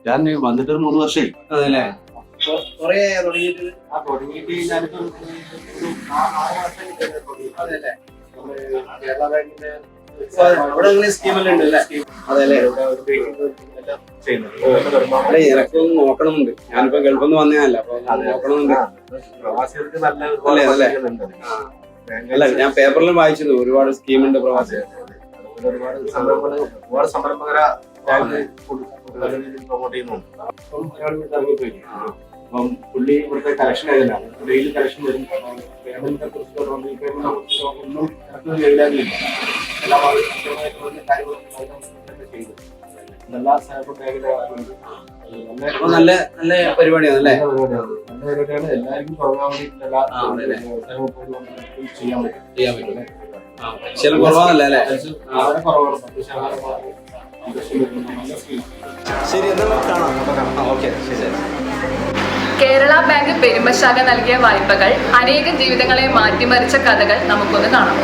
ഞാൻ വന്നിട്ട് 3 വർഷമായി. അതല്ലേ കൊറേ തുടങ്ങിയിട്ട് ഞാനിപ്പോ 6 മാസം കേരള ബാങ്കിന്റെ ഇവിടെ സ്കീമെല്ലാം ഉണ്ട് അല്ലേ? അതല്ലേ അല്ലെ എനക്കൊന്ന് നോക്കണമെന്നുണ്ട്. ഞാനിപ്പോ ഗൾഫിൽ നിന്ന് വന്നതല്ല, അപ്പൊ നോക്കണമെന്നുണ്ട്. പ്രവാസികൾക്ക് നല്ല അല്ലേ അല്ല, ഞാൻ പേപ്പറിലും വായിച്ചിരുന്നു ഒരുപാട് സ്കീമുണ്ട് പ്രവാസി. ഒരുപാട് സംരംഭകര പ്രൊമോട്ട് ചെയ്യുന്നുണ്ട്. അപ്പം പുള്ളി ഇവിടുത്തെ കളക്ഷൻ ഏതാണ് ഡെയിലി കളക്ഷൻ വരും. പേയ്മെന്റിനെ കുറിച്ച് ഒന്നും ചെയ്താലില്ല. എല്ലാ കാര്യങ്ങളും ചെയ്തു. എല്ലാ നല്ല നല്ല പരിപാടിയാണ് അല്ലേ? നല്ല പരിപാടിയാണ്. എല്ലാവർക്കും തുടങ്ങാൻ വേണ്ടിയിട്ടുള്ള ചെയ്യാൻ പറ്റും. ചില കുറവാണല്ലേ അല്ലേ? വളരെ കുറവാണ്. 10% ശരി, എന്നാൽ കാണാം. ഓക്കെ, ശരി. കേരള ബാങ്ക് പെരുമ്പശാഖ നൽകിയ വായ്പകൾ അനേകം ജീവിതങ്ങളെ മാറ്റിമറിച്ച കഥകൾ നമുക്കൊന്ന് കാണാം.